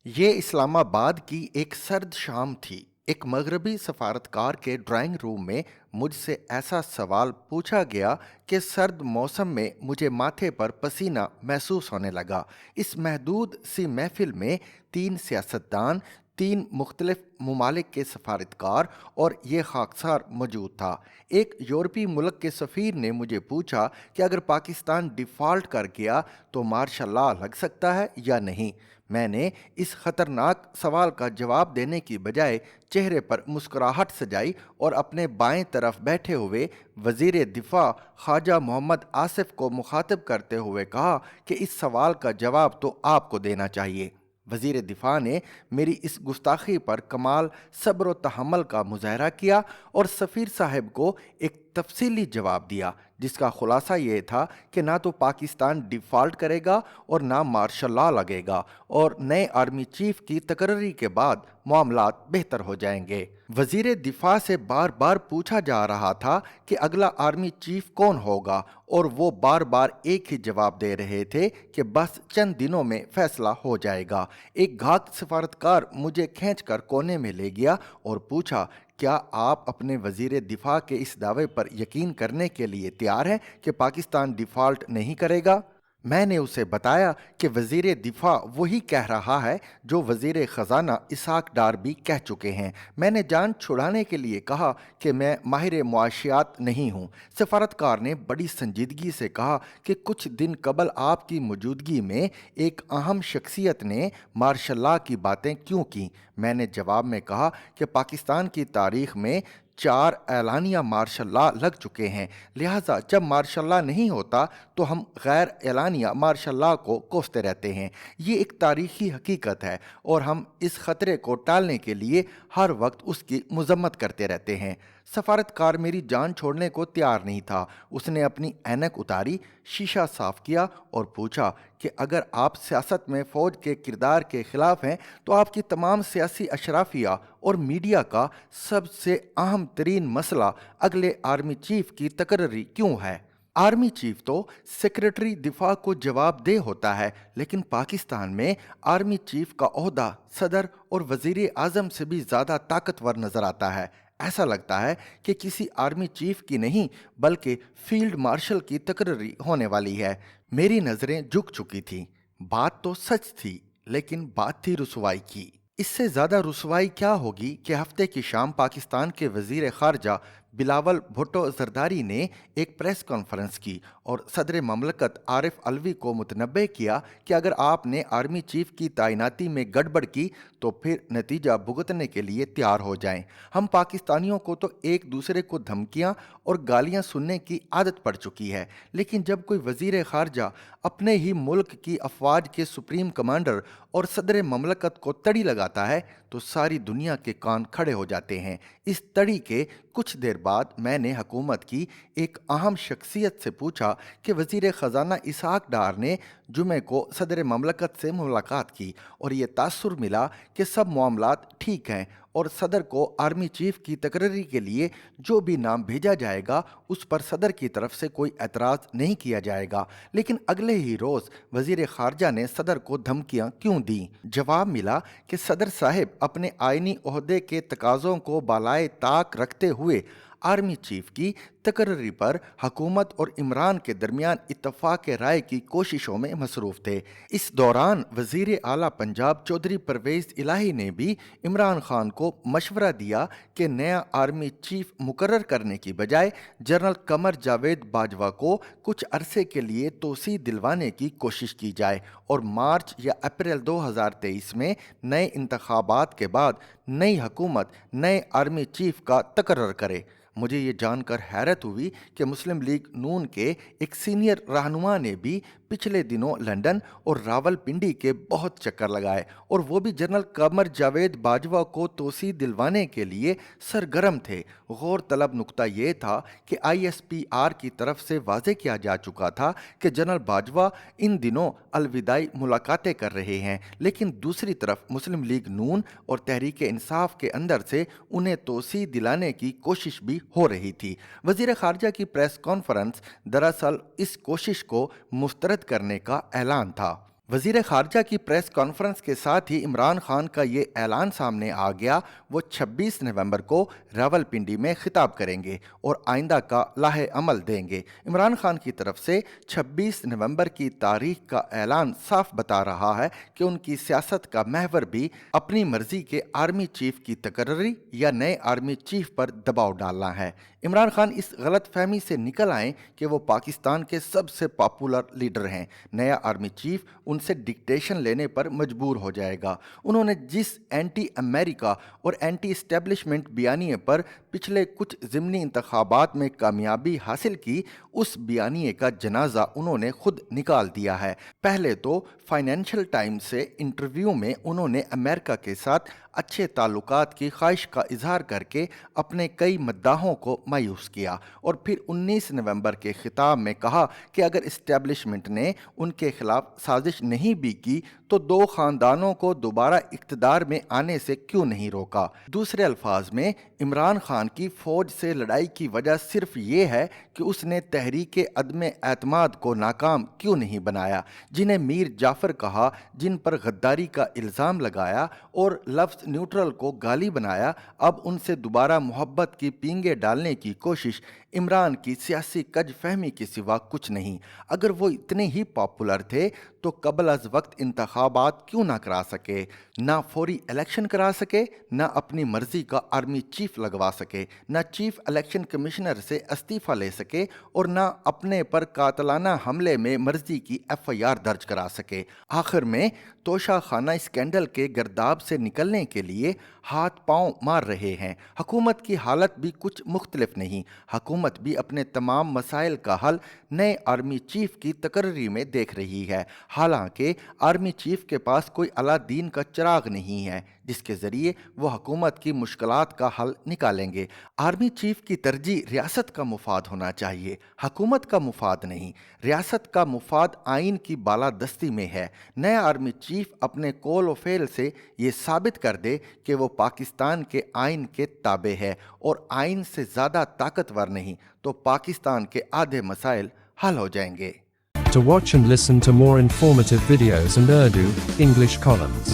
ये इस्लामाबाद की एक सर्द शाम थी। एक मगरबी सफारतकार के ड्राइंग रूम में मुझसे ऐसा सवाल पूछा गया कि सर्द मौसम में मुझे माथे पर पसीना महसूस होने लगा। इस महदूद सी महफिल में तीन सियासतदान, तीन मुख्तलिफ ममालिक के सफारतकार और ये खाकसार मौजूद था। एक यूरोपी मुल्क के सफ़ीर ने मुझे पूछा कि अगर पाकिस्तान डिफ़ॉल्ट कर गया तो मार्शल लॉ लग सकता है या नहीं। मैंने इस ख़तरनाक सवाल का जवाब देने की बजाय चेहरे पर मुस्कुराहट सजाई और अपने बाएं तरफ बैठे हुए वज़ीर दिफ़ा ख्वाजा मोहम्मद आसिफ को मुखातिब करते हुए कहा कि इस सवाल का जवाब तो आपको देना चाहिए। वज़ीर दिफ़ा ने मेरी इस गुस्ताखी पर कमाल सब्र व तहम्मुल का मुज़ाहरा किया और सफ़ीर साहब को एक तफसीली जवाब दिया, जिसका खुलासा ये था कि ना तो पाकिस्तान डिफ़ॉल्ट करेगा और ना मार्शल लॉ लगेगा और नए आर्मी चीफ की तकर्री के बाद मामलात बेहतर हो जाएंगे। वज़ीर दिफ़ा से बार बार पूछा जा रहा था कि अगला आर्मी चीफ कौन होगा और वो बार बार एक ही जवाब दे रहे थे कि बस चंद दिनों में फैसला हो जाएगा। एक घात सफारतकार मुझे खींचकर कोने में ले गया और पूछा, क्या आप अपने वज़ीर दिफ़ा के इस दावे पर यकीन करने के लिए तैयार हैं कि पाकिस्तान डिफ़ॉल्ट नहीं करेगा? मैंने उसे बताया कि वज़ीर दिफ़ा वही कह रहा है जो वज़ीर ख़जाना इसहाक डार भी कह चुके हैं। मैंने जान छुड़ाने के लिए कहा कि मैं माहिर मुआशियात नहीं हूँ। सफारतकार ने बड़ी संजीदगी से कहा कि कुछ दिन कबल आपकी मौजूदगी में एक अहम शख्सियत ने मार्शल लॉ की बातें क्यों की। मैंने जवाब में कहा कि पाकिस्तान की तारीख में 4 एलानिया मार्शल लॉ लग चुके हैं, लिहाजा जब मार्शल लॉ नहीं होता तो हम गैर एलानिया मार्शल लॉ को कोसते रहते हैं। ये एक तारीखी हकीकत है और हम इस ख़तरे को टालने के लिए हर वक्त उसकी मजम्मत करते रहते हैं। सफारतकार मेरी जान छोड़ने को तैयार नहीं था। उसने अपनी ऐनक उतारी, शीशा साफ किया और पूछा कि अगर आप सियासत में फ़ौज के किरदार के ख़िलाफ़ हैं तो आपकी तमाम सियासी अशराफिया और मीडिया का सबसे अहम तरीन मसला अगले आर्मी चीफ की तकर्री क्यों है? आर्मी चीफ तो सेक्रेटरी दिफा को जवाबदेह होता है, लेकिन पाकिस्तान में आर्मी चीफ का ओहदा सदर और वजीर आजम से भी ज़्यादा ताकतवर नज़र आता है। ऐसा लगता है कि किसी आर्मी चीफ की नहीं बल्कि फील्ड मार्शल की तकर्री होने वाली है। मेरी नज़रें झुक चुकी थीं। बात तो सच थी, लेकिन बात थी रुसवाई की। इससे ज़्यादा रुसवाई क्या होगी कि हफ्ते की शाम पाकिस्तान के वज़ीर ख़ारजा बिलावल भुट्टो ज़रदारी ने एक प्रेस कॉन्फ्रेंस की और सदर ममलकत आरिफ अलवी को मुतनब्बे किया कि अगर आपने आर्मी चीफ की तैनाती में गड़बड़ की तो फिर नतीजा भुगतने के लिए तैयार हो जाएं। हम पाकिस्तानियों को तो एक दूसरे को धमकियां और गालियां सुनने की आदत पड़ चुकी है, लेकिन जब कोई वज़ीर ख़ारजा अपने ही मुल्क की अफवाज के सुप्रीम कमांडर और सदर ममलकत को तड़ी लगाता है तो सारी दुनिया के कान खड़े हो जाते हैं। इस तड़ी के कुछ देर बाद मैंने हुकूमत की एक अहम शख्सियत से पूछा कि वज़ीर ख़जाना इसहाक डार ने जुमे को सदर ममलकत से मुलाकात की और ये तासुर मिला कि सब मामलात ठीक हैं और सदर को आर्मी चीफ की तकर्री के लिए जो भी नाम भेजा जाएगा उस पर सदर की तरफ से कोई एतराज़ नहीं किया जाएगा। लेकिन अगले ही रोज़ वज़ीर ख़ारजा ने सदर को धमकियां क्यों दी? जवाब मिला कि सदर साहब अपने आइनी ओहदे के तकाज़ों को बालाए ताक रखते हुए आर्मी चीफ की तकर्री पर हुकूमत और इमरान के दरमियान इत्तफाक राय की कोशिशों में मसरूफ़ थे। इस दौरान वज़ीर आला पंजाब चौधरी परवेज़ इलाही ने भी इमरान खान को मशवरा दिया कि नया आर्मी चीफ मुकर्रर करने की बजाय जनरल कमर जावेद बाजवा को कुछ अरसे के लिए तोसी दिलवाने की कोशिश की जाए और मार्च या अप्रैल 2023 में नए इंतखाबात के बाद नई हुकूमत नए आर्मी चीफ का तकर्रर करे। मुझे ये जानकर हैरत हुई कि मुस्लिम लीग नून के एक सीनियर रहनुमा ने भी पिछले दिनों लंदन और रावलपिंडी के बहुत चक्कर लगाए और वो भी जनरल कमर जावेद बाजवा को तोसी दिलवाने के लिए सरगर्म थे। गौर तलब नुक्ता ये था कि ISPR की तरफ से वाजे किया जा चुका था कि जनरल बाजवा इन दिनों अलविदाई मुलाकातें कर रहे हैं, लेकिन दूसरी तरफ मुस्लिम लीग नून और तहरीक इंसाफ के अंदर से उन्हें तोसी दिलाने की कोशिश भी हो रही थी। वज़ीर ख़ारजा की प्रेस कॉन्फ्रेंस दरअसल इस कोशिश को मुस्तरद करने का ऐलान था। वज़ीर ख़ारजा की प्रेस कॉन्फ्रेंस के साथ ही इमरान खान का ये ऐलान सामने आ गया वो 26 नवंबर को रावलपिंडी में खिताब करेंगे और आइंदा का लाहे अमल देंगे। इमरान खान की तरफ से 26 नवंबर की तारीख का ऐलान साफ बता रहा है कि उनकी सियासत का महवर भी अपनी मर्जी के आर्मी चीफ की तकर्री या नए आर्मी चीफ पर दबाव डालना है। इमरान खान इस गलत फहमी से निकल आएँ कि वो पाकिस्तान के सबसे पॉपुलर लीडर हैं। नया आर्मी चीफ उनसे डिक्टेशन लेने पर मजबूर हो जाएगा। उन्होंने जिस एंटी अमेरिका और एंटी एस्टेब्लिशमेंट बयानिए पर पिछले कुछ ज़िमनी इंतखाबात में कामयाबी हासिल की, उस बयानिए का जनाजा उन्होंने खुद निकाल दिया है। पहले तो फाइनेंशियल टाइम्स से इंटरव्यू में उन्होंने अमेरिका के साथ अच्छे ताल्लुकात की ख्वाहिश का इजहार करके अपने कई मद्दाहों को मायूस किया और फिर 19 नवंबर के खिताब में कहा कि अगर इस्टेब्लिशमेंट ने उनके खिलाफ साजिश नहीं भी की तो दो ख़ानदानों को दोबारा इक़्तिदार में आने से क्यों नहीं रोका। दूसरे अल्फाज में इमरान खान की फ़ौज से लड़ाई की वजह सिर्फ ये है कि उसने तहरीक अदम एतमाद को नाकाम क्यों नहीं बनाया, जिन्हें मीर जाफ़र कहा, जिन पर गद्दारी का इल्ज़ाम लगाया और लफ्ज़ न्यूट्रल को गाली बनाया। अब उनसे दोबारा मोहब्बत की पींगे डालने की कोशिश इमरान की सियासी कज फहमी के सिवा कुछ नहीं। अगर वो इतने ही पॉपुलर थे तो कबल अज वक्त इंतखाबात क्यों ना करा सके, ना फौरी इलेक्शन करा सके, ना अपनी मर्जी का आर्मी चीफ लगवा सके, ना चीफ इलेक्शन कमिश्नर से इस्तीफ़ा ले सके और ना अपने पर कातलाना हमले में मर्जी की FIR दर्ज करा सके। आखिर में तोशा खाना स्कैंडल के गर्दाब से निकलने के लिए हाथ पांव मार रहे हैं। हुकूमत की हालत भी कुछ मुख्तलिफ नहीं। हुकूमत भी अपने तमाम मसाइल का हल नए आर्मी चीफ की तकर्री में देख रही है। हालांकि आर्मी चीफ के पास कोई अलादीन का चिराग नहीं है जिसके ज़रिए वो हुकूमत की मुश्किलात का हल निकालेंगे। आर्मी चीफ की तरजीह रियासत का मुफाद होना चाहिए, हुकूमत का मुफाद नहीं। रियासत का मुफाद आइन की बालादस्ती में है। नया आर्मी चीफ अपने कौल व फेल से ये साबित कर दे कि वो पाकिस्तान के आइन के ताबे है और आइन से ज़्यादा ताकतवर नहीं, तो पाकिस्तान के आधे मसाइल हल हो जाएंगे। To watch and listen to more informative videos and Urdu, English columns,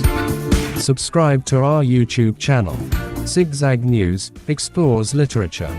subscribe to our YouTube channel. Zigzag News explores literature.